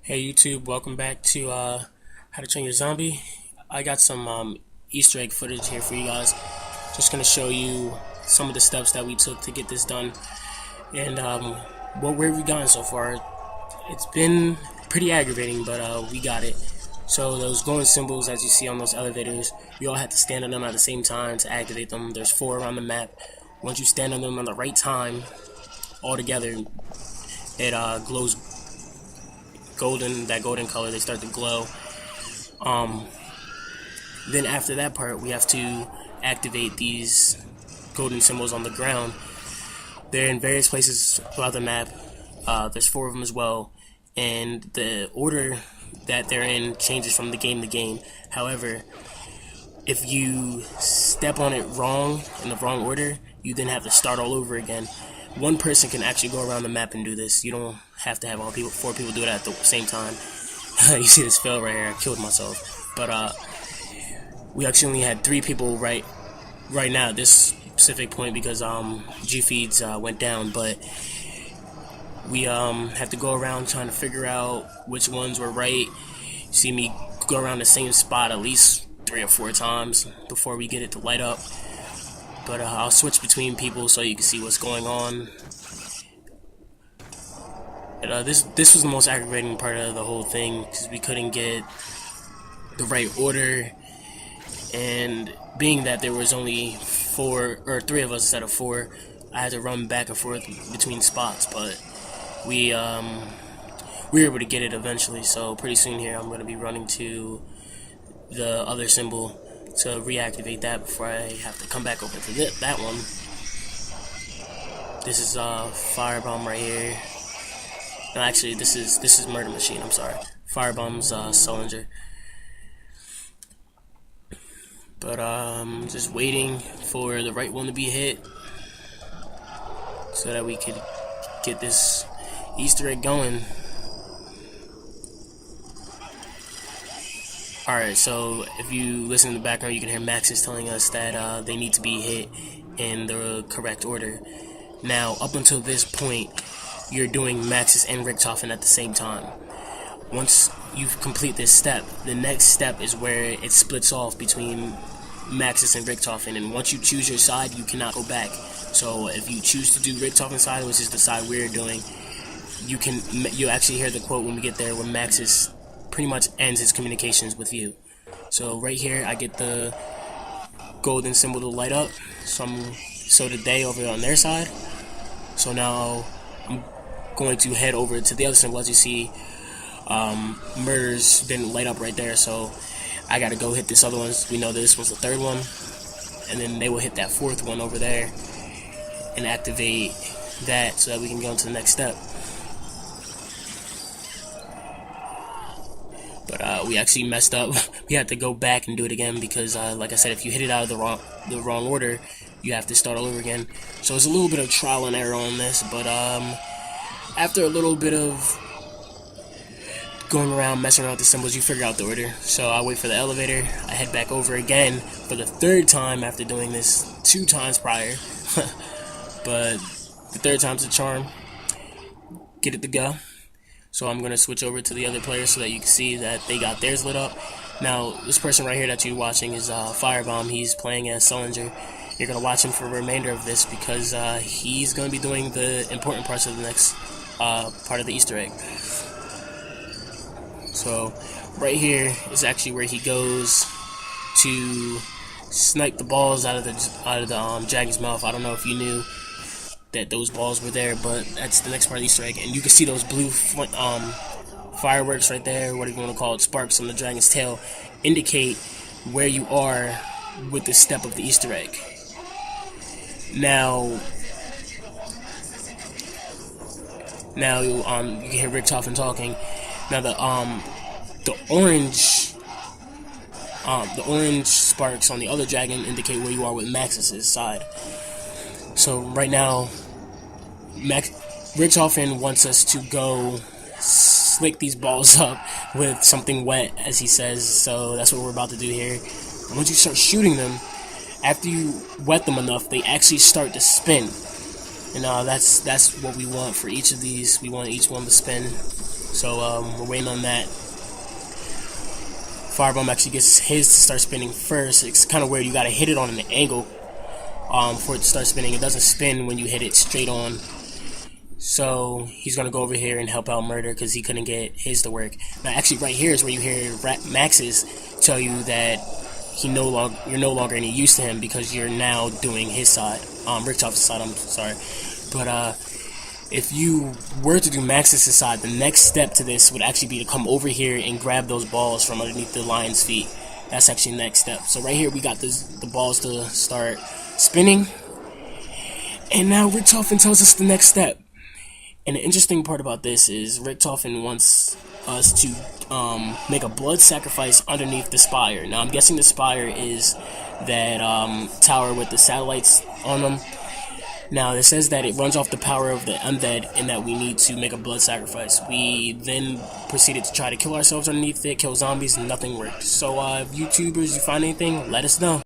Hey YouTube, welcome back to How to Train Your Zombie. I got some Easter egg footage here for you guys. Just gonna show you some of the steps that we took to get this done, and where we gotten so far. It's been pretty aggravating, but we got it. So those glowing symbols, as you see on those elevators, you all have to stand on them at the same time to activate them. There's 4 around the map. Once you stand on them on the right time, all together, it glows golden, that golden color. They start to glow. Then after that part, we have to activate these golden symbols on the ground. They're in various places throughout the map. There's 4 of them as well, and the order that they're in changes from the game to game. However, if you step on it wrong, in the wrong order, you then have to start all over again. One person can actually go around the map and do this. You don't have to have 4 people do it at the same time. You see this fail right here. I killed myself. But we actually only had 3 people right now at this specific point because G feeds went down. But we have to go around trying to figure out which ones were right. You see me go around the same spot at least 3 or 4 times before we get it to light up. But I'll switch between people so you can see what's going on. And, this was the most aggravating part of the whole thing because we couldn't get the right order, and being that there was only 3 of us instead of 4, I had to run back and forth between spots. But we were able to get it eventually. So pretty soon here, I'm going to be running to the other symbol to reactivate that before I have to come back over to that one. This is Firebomb right here. No, actually, this is Murder Machine. I'm sorry. Firebomb's Cylinder. But just waiting for the right one to be hit so that we could get this Easter egg going. Alright, so if you listen in the background, you can hear Max is telling us that they need to be hit in the correct order. Now, up until this point, you're doing Max's and Richtofen at the same time. Once you complete this step, the next step is where it splits off between Max's and Richtofen, and once you choose your side, you cannot go back. So if you choose to do Richtofen's side, which is the side we're doing, you'll actually hear the quote when we get there, when Max's pretty much ends his communications with you. So right here, I get the golden symbol to light up. So did they over on their side. So now I'm going to head over to the other symbol. As you see, Murders didn't light up right there, so I gotta go hit this other one. We know this was the 3rd one, and then they will hit that 4th one over there and activate that so that we can go into the next step. But we actually messed up. We had to go back and do it again because, like I said, if you hit it out of the wrong order, you have to start all over again. So it's a little bit of trial and error on this, but after a little bit of going around, messing around with the symbols, you figure out the order. So I wait for the elevator. I head back over again for the 3rd time after doing this 2 times prior. But the 3rd time's a charm. Get it to go. So I'm going to switch over to the other player so that you can see that they got theirs lit up. Now, this person right here that you're watching is Firebomb. He's playing as Cylinder. You're going to watch him for the remainder of this because he's going to be doing the important parts of the next part of the Easter egg. So right here is actually where he goes to snipe the balls out of the dragon's mouth. I don't know if you knew that those balls were there, but that's the next part of the Easter egg. And you can see those blue fireworks right there, whatever you want to call it, sparks on the dragon's tail, indicate where you are with the step of the Easter egg. Now you can hear Richtofen talking. Now the orange sparks on the other dragon indicate where you are with Max's side. So right now, Richtofen wants us to go slick these balls up with something wet, as he says. So that's what we're about to do here. And once you start shooting them, after you wet them enough, they actually start to spin. And that's what we want for each of these. We want each one to spin. So we're waiting on that. Firebomb actually gets his to start spinning first. It's kind of weird. You gotta hit it on an angle for it to start spinning. It doesn't spin when you hit it straight on. So he's gonna go over here and help out Murder because he couldn't get his to work. Now, actually, right here is where you hear Max's tell you that you're no longer any use to him because you're now doing his side, Richtofen's side. I'm sorry, but if you were to do Max's side, the next step to this would actually be to come over here and grab those balls from underneath the lion's feet. That's actually the next step. So right here we got the balls to start spinning, and now Richtofen tells us the next step. And the interesting part about this is Richtofen wants us to make a blood sacrifice underneath the spire. Now I'm guessing the spire is that tower with the satellites on them. Now it says that it runs off the power of the undead and that we need to make a blood sacrifice. We then proceeded to try to kill ourselves underneath it, kill zombies, and nothing worked. So YouTubers, you find anything, let us know.